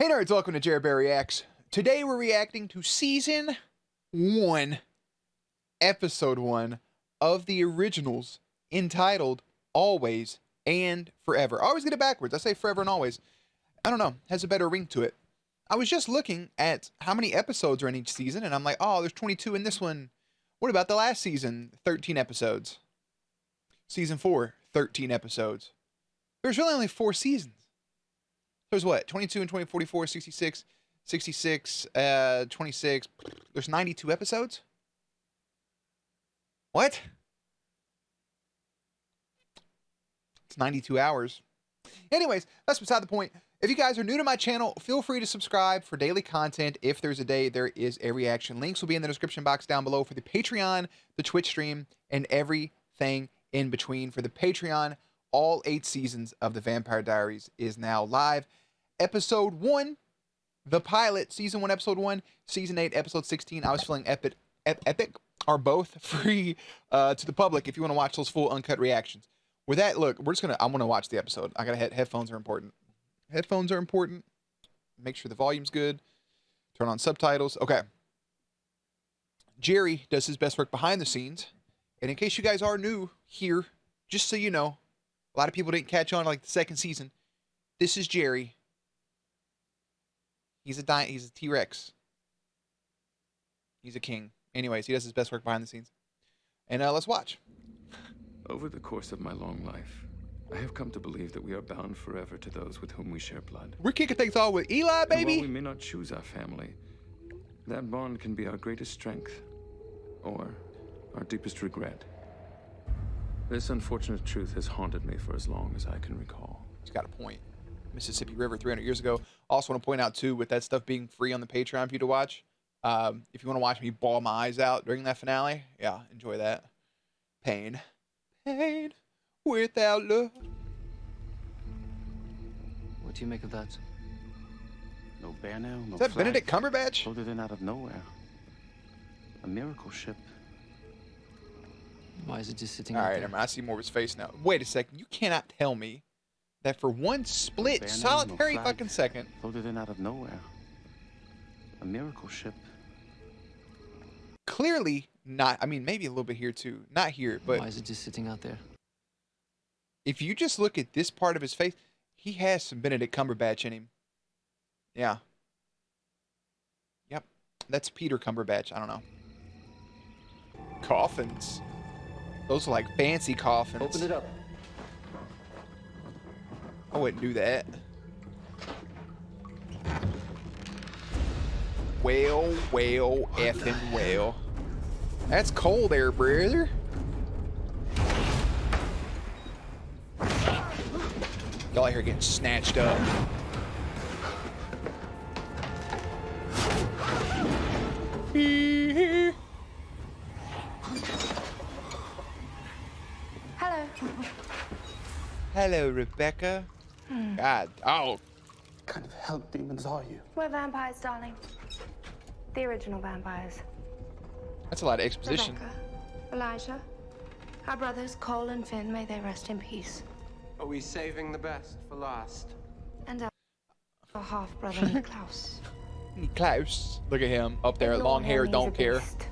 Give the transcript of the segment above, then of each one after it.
Hey nerds, welcome to Jared Bear Reacts. Today we're reacting to Season 1, Episode 1 of the originals entitled Always and Forever. I always get it backwards. I say forever and always. I don't know. Has a better ring to it. I was just looking at how many episodes are in each season, and I'm like, oh, there's 22 in this one. What about the last season? 13 episodes. Season 4, 13 episodes. There's really only 4 seasons. There's what? 22 and 20, 44, 66, 66, 26. There's 92 episodes? What? It's 92 hours. Anyways, that's beside the point. If you guys are new to my channel, feel free to subscribe for daily content. If there's a day, there is a reaction. Links will be in the description box down below for the Patreon, the Twitch stream, and everything in between. For the Patreon, all 8 seasons of The Vampire Diaries is now live. Episode 1, the pilot, Season 1, Episode 1, Season 8, Episode 16, I Was Feeling Epic, are both free to the public if you want to watch those full uncut reactions. With that, look, I'm going to watch the episode. I got to headphones are important. Headphones are important. Make sure the volume's good. Turn on subtitles. Okay. Jerry does his best work behind the scenes. And in case you guys are new here, just so you know, a lot of people didn't catch on like the second season. This is Jerry. He's a T-Rex. He's a king. Anyways, he does his best work behind the scenes. And let's watch. Over the course of my long life, I have come to believe that we are bound forever to those with whom we share blood. We're kicking things off with Eli, baby. And while we may not choose our family, that bond can be our greatest strength or our deepest regret. This unfortunate truth has haunted me for as long as I can recall. He's got a point. Mississippi River 300 years ago. Also want to point out, too, with that stuff being free on the Patreon for you to watch, if you want to watch me bawl my eyes out during that finale, yeah, enjoy that. Pain. Pain without love. What do you make of that? No bear now, no Is that flag. Benedict Cumberbatch? Floated in out of nowhere. A miracle ship. Why is it just sitting All out right, there? never mind. I see more of his face now. Wait a second. You cannot tell me that for one split, bear name, solitary no flag. fucking second. Floated in out of nowhere. A miracle ship. Clearly not. I mean, maybe a little bit here, too. Not here, but Why is it just sitting out there? if you just look at this part of his face, he has some Benedict Cumberbatch in him. Yeah. Yep. That's Peter Cumberbatch. I don't know. Coffins. Those are like fancy coffins. Open it up. I wouldn't do that. Well, effing well. That's cold there, brother. Y'all out here getting snatched up. Hello. Hello, Rebecca. God. Oh. What kind of hell demons are you? We're vampires, darling. The original vampires. That's a lot of exposition. Rebecca, Elijah, our brothers Cole and Finn, may they rest in peace. Are we saving the best for last? And our half-brother Klaus. Klaus. Look at him up there. Ignore Long hair, him, he's don't a care. beast.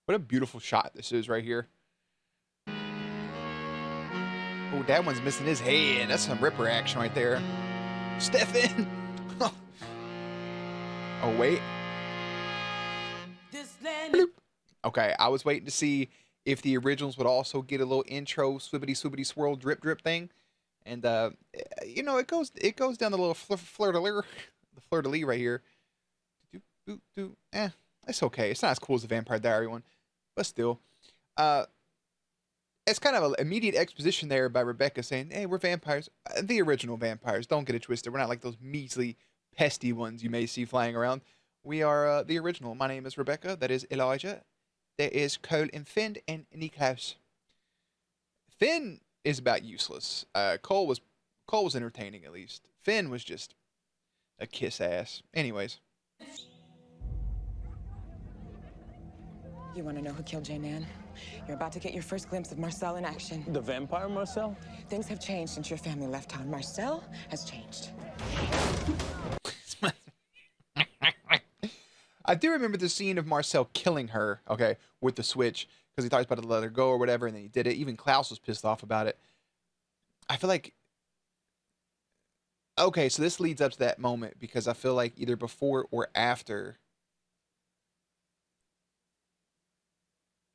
What a beautiful shot this is right here. Oh, that one's missing his head. That's some Ripper action right there. Stefan. Oh, wait. Bloop. Okay, I was waiting to see if the originals would also get a little intro swibbity swirl drip thing. And you know, it goes down the little fleur-de-lis right here. It's okay. It's not as cool as the Vampire Diary one, but still. It's kind of an immediate exposition there by Rebecca saying, hey, we're vampires. The original vampires. Don't get it twisted. We're not like those measly, pesty ones you may see flying around. We are the original. My name is Rebecca. That is Elijah. There is Cole and Finn and Klaus. Finn is about useless. Cole was entertaining, at least. Finn was just a kiss ass. Anyways. You want to know who killed Jane Ann? You're about to get your first glimpse of Marcel in action. The vampire Marcel? Things have changed since your family left town. Marcel has changed. I do remember the scene of Marcel killing her, okay, with the switch, because he thought he was about to let her go or whatever, and then he did it. Even Klaus was pissed off about it. I feel like... Okay, so this leads up to that moment, because I feel like either before or after...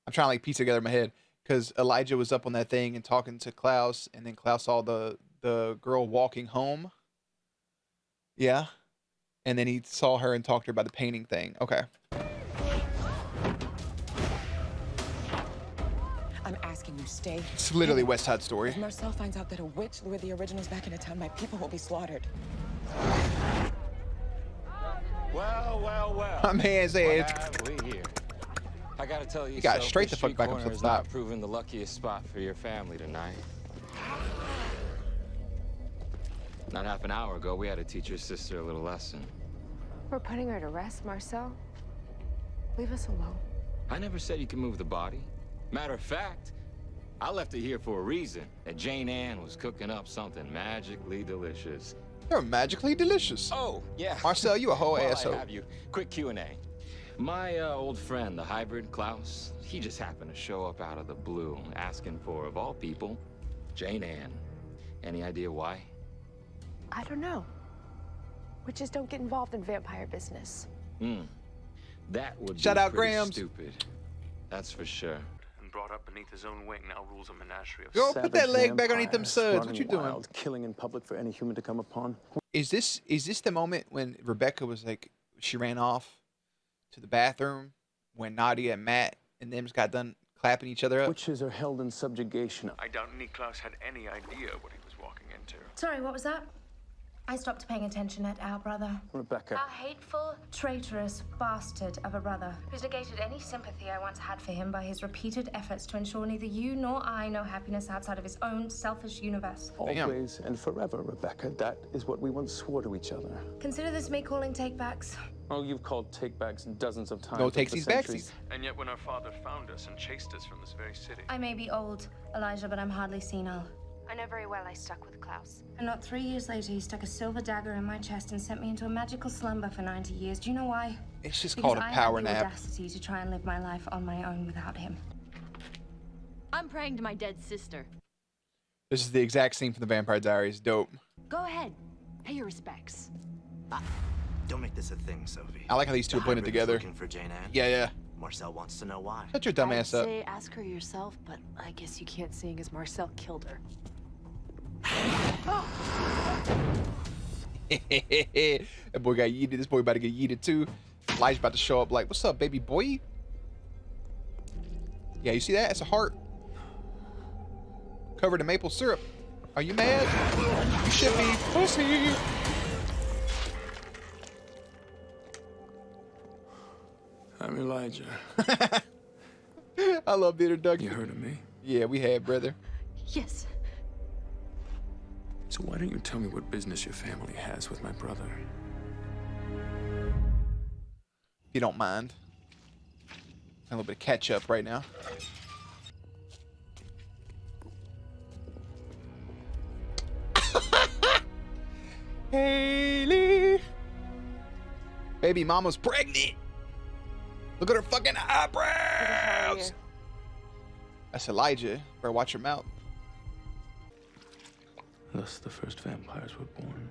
I'm trying to like piece together in my head, because Elijah was up on that thing and talking to Klaus, and then Klaus saw the girl walking home. Yeah. And then he saw her and talked to her about the painting thing. Okay. I'm asking you, stay. It's literally West Side Story. If Marcel finds out that a witch lured the originals back into town, my people will be slaughtered. Well. My man said, What have we here? I gotta tell you, You got so straight this the fuck street back up corner to the is top. not proving the luckiest spot for your family tonight. Not half an hour ago, we had to teach your sister a little lesson. We're putting her to rest, Marcel. Leave us alone. I never said you could move the body. Matter of fact, I left it here for a reason. That Jane Ann was cooking up something magically delicious. They're magically delicious. Oh, yeah. Marcel, you a whole While asshole. I have you, quick Q&A. My old friend, the hybrid Klaus, he just happened to show up out of the blue, asking for, of all people, Jane Ann. Any idea why? I don't know. Witches don't get involved in vampire business. That would Shout be out pretty Grams. stupid. That's for sure. And brought up beneath his own wing, now rules a menagerie of Go put that Savage leg back underneath them vampires suds. What running you doing? wild, killing in public for any human to come upon. Is this the moment when Rebecca was like, she ran off to the bathroom when Nadia and Matt and them just got done clapping each other up? Witches are held in subjugation. I doubt Klaus had any idea what he was walking into. Sorry, what was that? I stopped paying attention at our brother. Rebecca. A hateful, traitorous bastard of a brother who's negated any sympathy I once had for him by his repeated efforts to ensure neither you nor I know happiness outside of his own selfish universe. Always and forever, Rebecca. That is what we once swore to each other. Consider this me calling takebacks. Oh, you've called takebacks dozens of times. No over the takesies, centuries. backsies. And yet when our father found us and chased us from this very city. I may be old, Elijah, but I'm hardly senile. I know very well I stuck with Klaus. And not 3 years later, he stuck a silver dagger in my chest and sent me into a magical slumber for 90 years. Do you know why? It's just Because called a I power had the nap. audacity to try and live my life on my own without him. I'm praying to my dead sister. This is the exact scene from the Vampire Diaries. Dope. Go ahead. Pay your respects. Don't make this a thing, Sophie. I like how these two are blended together. Looking for Jane Ann. Yeah. Marcel wants to know why. Shut your dumb ass up. Say ask her yourself, but I guess you can't, seeing as Marcel killed her. That boy got yeeted. This boy about to get yeeted too. Elijah's about to show up like, what's up, baby boy? Yeah, you see that? It's a heart. Covered in maple syrup. Are you mad? You should be, pussy. I'm Elijah. I love the introduction. You heard of me? Yeah, we had, brother. Yes. So why don't you tell me what business your family has with my brother? If you don't mind. A little bit of catch up right now. Haley! Baby mama's pregnant! Look at her fucking eyebrows! That's Elijah. Better watch your mouth. Thus the first vampires were born.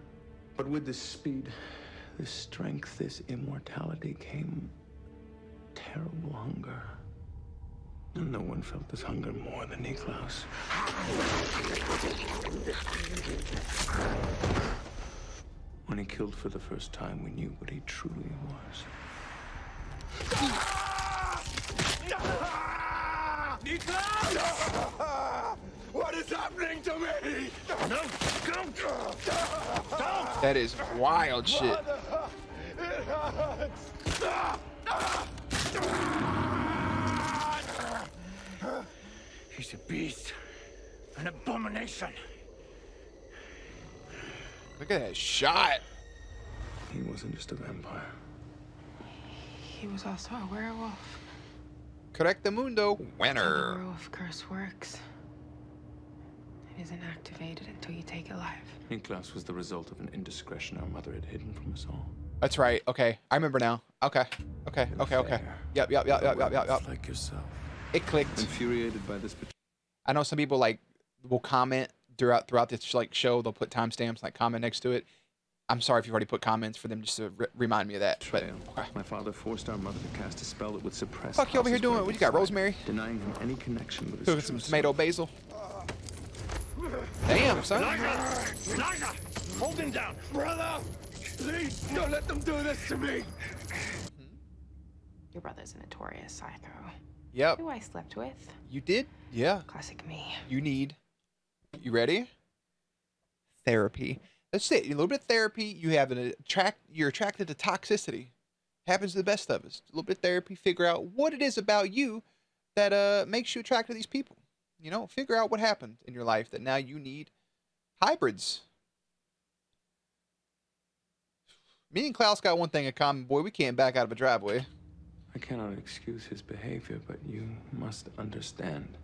But with this speed, this strength, this immortality came terrible hunger. And no one felt this hunger more than Klaus. When he killed for the first time, we knew what he truly was. What is happening to me? No, don't. That is wild shit. It hurts. He's a beast. An abomination. Look at that shot. He wasn't just a vampire. He was also a werewolf. Correcto mundo, The winner. Grove curse works. It isn't activated until you take it live. Klaus was the result of an indiscretion our mother had hidden from us all. That's right. Okay, I remember now. Okay. Yep. Like yourself. It clicked. Infuriated by this. I know some people like will comment throughout this like show. They'll put timestamps, like comment next to it. I'm sorry if you've already put comments for them just to remind me of that. But okay. My father forced our mother to cast a spell that would suppress. Fuck you over here doing? What you got, rosemary? Denying him any connection with his Cooking some tomato basil. Damn, son. Liza! Hold him down! Brother! Please, don't let them do this to me! Your brother's a notorious psycho. Yep. Who I slept with. You did? Yeah. Classic me. You ready? Therapy. That's it. A little bit of therapy. You have you're attracted to toxicity. Happens to the best of us. A little bit of therapy. Figure out what it is about you that makes you attracted to these people. You know, figure out what happened in your life that now you need hybrids. Me and Klaus got one thing in common, boy. We can't back out of a driveway. I cannot excuse his behavior, but you must understand.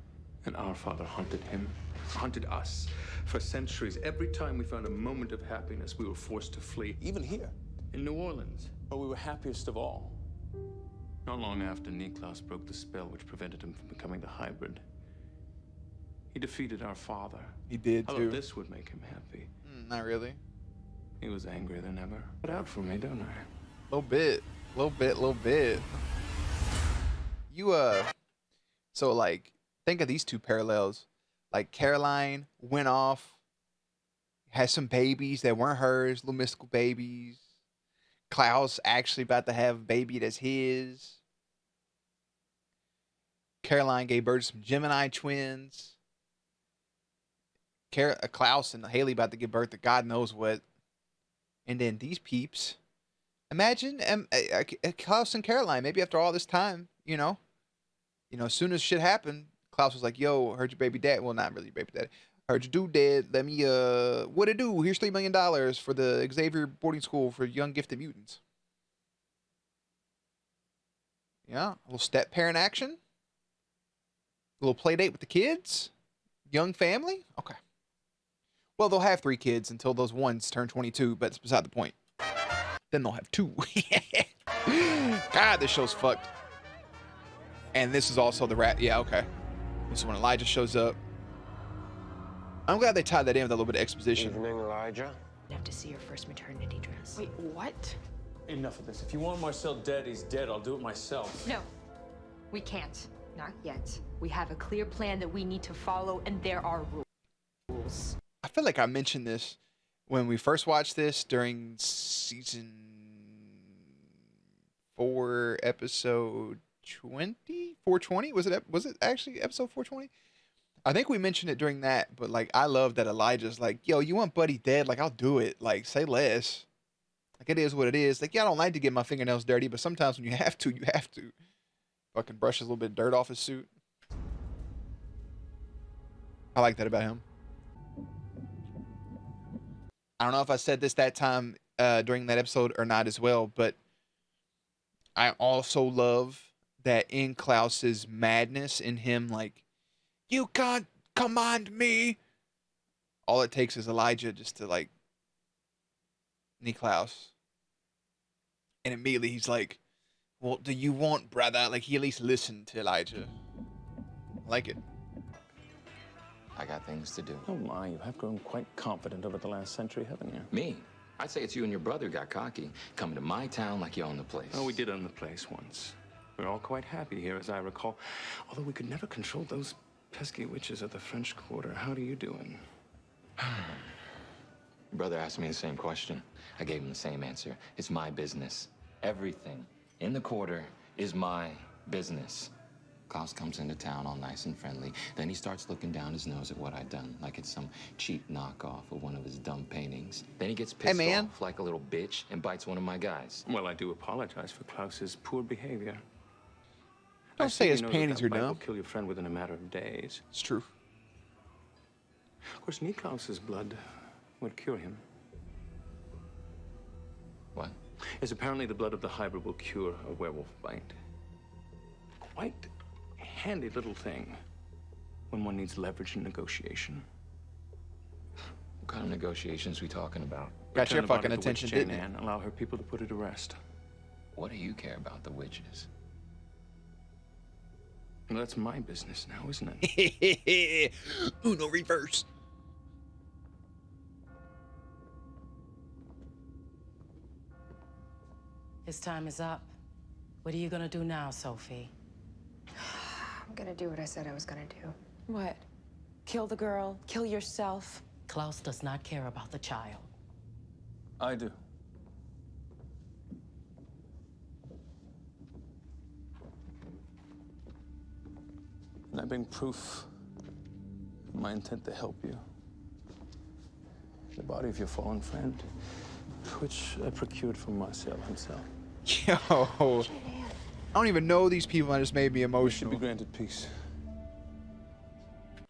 And our father hunted him, hunted us for centuries. Every time we found a moment of happiness, we were forced to flee. Even here. In New Orleans. But we were happiest of all. Not long after Klaus broke the spell which prevented him from becoming the hybrid, he defeated our father. He did, I too. thought this would make him happy. Not really. He was angrier than ever. Put out for me, don't I? Little bit. So like, think of these two parallels. Like Caroline went off, had some babies that weren't hers, little mystical babies. Klaus actually about to have a baby that's his. Caroline gave birth to some Gemini twins. Klaus and Haley about to give birth to God knows what. And then these peeps. Imagine Klaus and Caroline, maybe after all this time, you know, as soon as shit happened, Klaus was like, yo, heard your baby dad. Well, not really your baby dad. Heard your dude dead. Let me, what it do? Here's $3 million for the Xavier boarding school for young gifted mutants. Yeah, a little step parent action. A little play date with the kids. Young family. Okay. Well, they'll have 3 kids until those ones turn 22, but it's beside the point. Then they'll have 2. God, this show's fucked. And this is also the rat. Yeah, okay. This is when Elijah shows up. I'm glad they tied that in with a little bit of exposition. Evening, Elijah. You have to see your first maternity dress. Wait, what? Enough of this. If you want Marcel dead, he's dead. I'll do it myself. No, we can't. Not yet. We have a clear plan that we need to follow, and there are rules. I feel like I mentioned this when we first watched this during season 4, episode 20? 420? Was it actually episode 420? I think we mentioned it during that, but like I love that Elijah's like, yo, you want Buddy dead? Like, I'll do it. Like, say less. Like, it is what it is. Like, yeah, I don't like to get my fingernails dirty, but sometimes when you have to, you have to. Fucking brush a little bit of dirt off his suit. I like that about him. I don't know if I said this that time during that episode or not as well, but I also love that in Klaus's madness, in him like, you can't command me. All it takes is Elijah just to like knee Klaus. And immediately he's like, what do you want, brother? Like, he at least listened to Elijah. I like it. I got things to do. Oh my, you have grown quite confident over the last century, haven't you? Me? I'd say it's you and your brother got cocky, coming to my town like you own the place. Oh, we did own the place once. We're all quite happy here, as I recall. Although we could never control those pesky witches at the French Quarter. How are you doing? Your brother asked me the same question. I gave him the same answer. It's my business. Everything in the quarter is my business. Klaus comes into town all nice and friendly. Then he starts looking down his nose at what I've done, like it's some cheap knockoff of one of his dumb paintings. Then he gets pissed off like a little bitch and bites one of my guys. Well, I do apologize for Klaus's poor behavior. Don't say his paintings are dumb. dumb. Will kill your friend within a matter of days. It's true. Of course, Klaus's blood would cure him. What? Yes, apparently the blood of the hybrid will cure a werewolf bite. Quite handy little thing when one needs leverage in negotiation. What kind of negotiations we talking about? Got your Return the body fucking to Witch attention, Jane didn't it? Anne, allow her people to put her to rest. What do you care about the witches? Well, that's my business now, isn't it? Uno reverse. His time is up. What are you gonna do now, Sophie? I'm gonna do what I said I was gonna do. What? Kill the girl? Kill yourself? Klaus does not care about the child. I do. And I bring proof of my intent to help you. The body of your fallen friend, which I procured from Marcel himself. Yo, I don't even know these people, and it just made me emotional. Should be granted peace.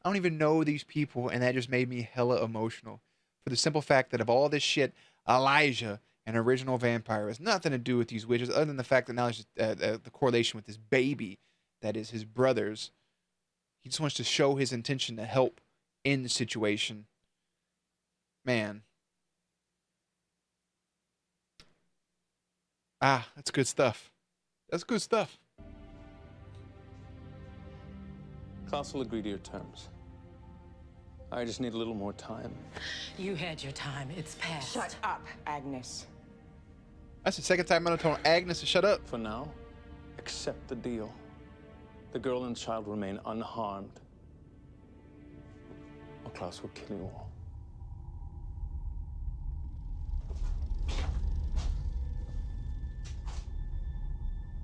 I don't even know these people, and that just made me hella emotional. For the simple fact that of all this shit, Elijah, an original vampire, has nothing to do with these witches, other than the fact that now it's just the correlation with this baby that is his brother's. He just wants to show his intention to help in the situation. Man. Ah, that's good stuff. That's good stuff. Klaus will agree to your terms. I just need a little more time. You had your time. It's past. Shut up, Agnes. That's the second time I'm gonna tell Agnes to shut up. For now, accept the deal. The girl and child remain unharmed, or Klaus will kill you all.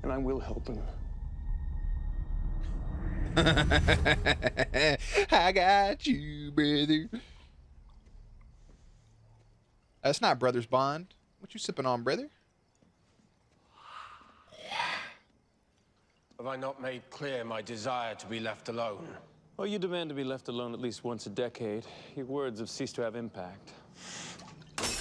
And I will help him. I got you, brother. That's not brother's bond. What you sipping on, brother? Have I not made clear my desire to be left alone? Well, you demand to be left alone at least once a decade. Your words have ceased to have impact.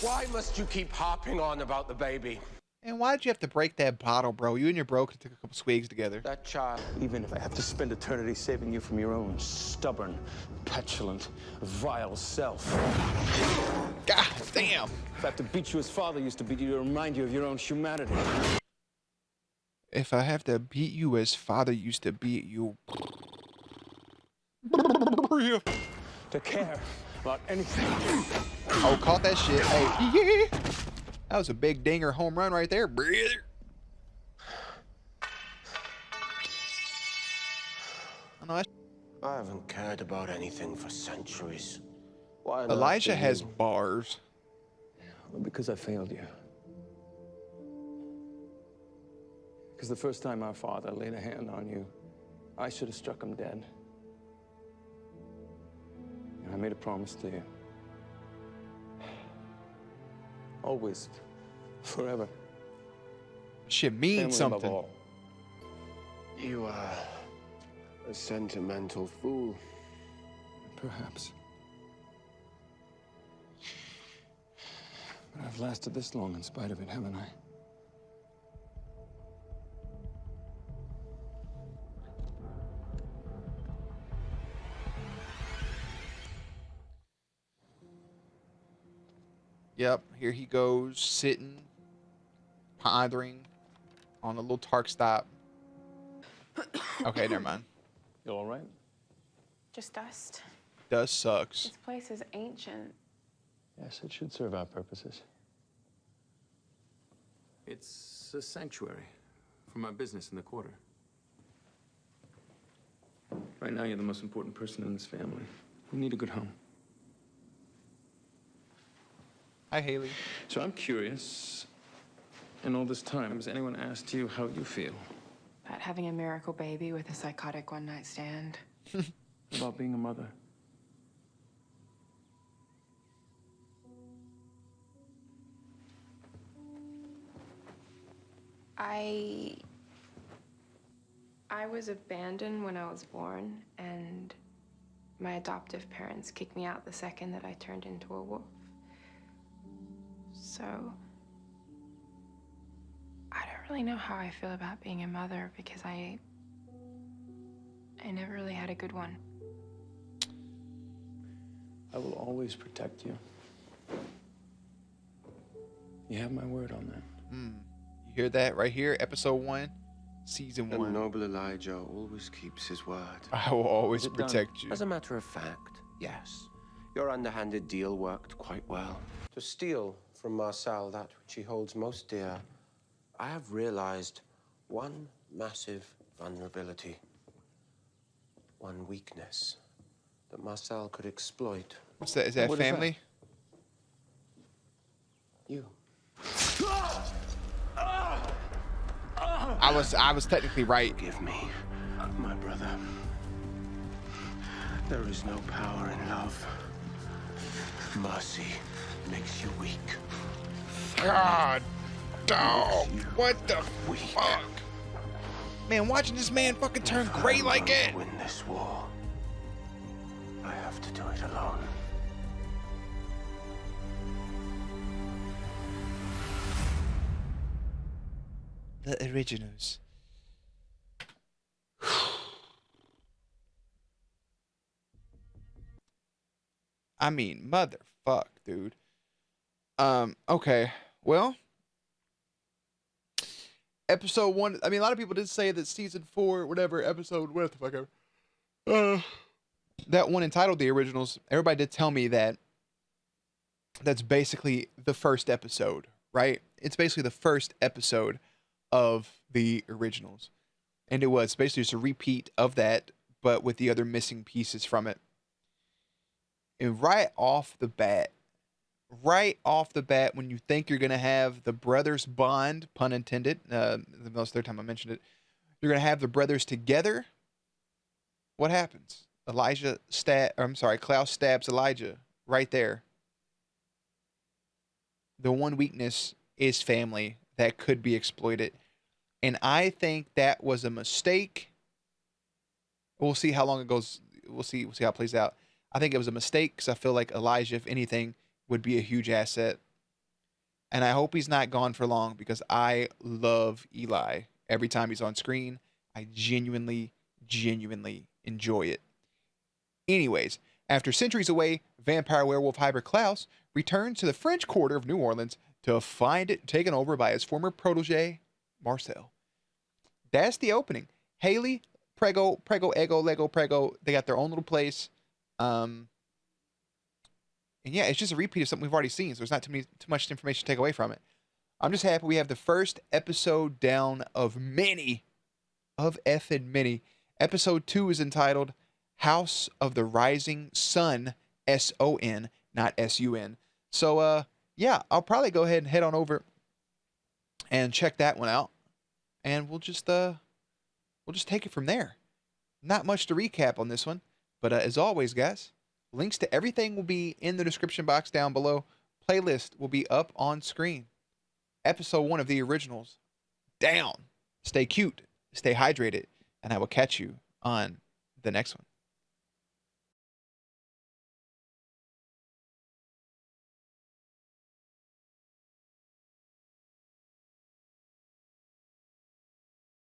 Why must you keep harping on about the baby? And why'd you have to break that bottle, bro? You and your bro could take a couple swigs together. That child. Even if I have to spend eternity saving you from your own stubborn, petulant, vile self. God damn. If I have to beat you as father used to beat you to remind you of your own humanity. If I have to beat you as father used to beat you. To care about anything. Oh, caught that shit. Hey, yeah. That was a big dinger home run right there, brother. I haven't cared about anything for centuries. Why on earth Elijah do has you? bars. Well, because I failed you. Because the first time our father laid a hand on you, I should have struck him dead. And I made a promise to you. Always, forever. Shit means Family above something. all. You are a sentimental fool. Perhaps. But I've lasted this long in spite of it, haven't I? Yep, here he goes, sitting, pondering on a little Tark stop. Okay, never mind. You all right? Just dust. Dust sucks. This place is ancient. Yes, it should serve our purposes. It's a sanctuary for my business in the quarter. Right now, you're the most important person in this family. We need a good home. Hi, Haley. So I'm curious, in all this time, has anyone asked you how you feel? About having a miracle baby with a psychotic one-night stand. About being a mother? I was abandoned when I was born, and my adoptive parents kicked me out the second that I turned into a wolf. So I don't really know how I feel about being a mother because I I never really had a good one. I will always protect you. You have my word on that. You hear that right here? Episode 1, season 1. And noble Elijah always keeps his word. I will always Is it done? protect you. As a matter of fact, yes. Your underhanded deal worked quite well. To steal from Marcel that which he holds most dear, I have realized one massive vulnerability. One weakness that Marcel could exploit. What's that? Is that family? You. I was technically right. Forgive me, my brother. There is no power in love. Mercy makes you weak. God, dog. What the fuck? Man, watching this man fucking turn gray like that. Win this war. I have to do it alone. The originals. I mean, motherfuck, dude. Okay. Well, episode 1. I mean, a lot of people did say that season 4, whatever episode, what the fuck ever. That one entitled The Originals. Everybody did tell me that that's basically the first episode, right? It's basically the first episode of The Originals. And it was basically just a repeat of that, but with the other missing pieces from it. And right off the bat, when you think you're going to have the brothers bond, pun intended, the third time I mentioned it, you're going to have the brothers together. What happens? Klaus stabs Elijah right there. The one weakness is family that could be exploited. And I think that was a mistake. We'll see how long it goes. We'll see how it plays out. I think it was a mistake because I feel like Elijah, if anything, would be a huge asset. And I hope he's not gone for long because I love Eli. Every time he's on screen, I genuinely enjoy it. Anyways, after centuries away, vampire werewolf hybrid Klaus returns to the French Quarter of New Orleans to find it taken over by his former protege, Marcel. That's the opening. Haley, Prego, Ego, Lego, Prego, they got their own little place. And yeah, it's just a repeat of something we've already seen, so there's not too much information to take away from it. I'm just happy we have the first episode down of many. Episode 2 is entitled House of the Rising Sun, S-O-N, not S-U-N. So, yeah, I'll probably go ahead and head on over and check that one out. And we'll just take it from there. Not much to recap on this one. But as always, guys, links to everything will be in the description box down below. Playlist will be up on screen. Episode 1 of The Originals. Down. Stay cute. Stay hydrated. And I will catch you on the next one.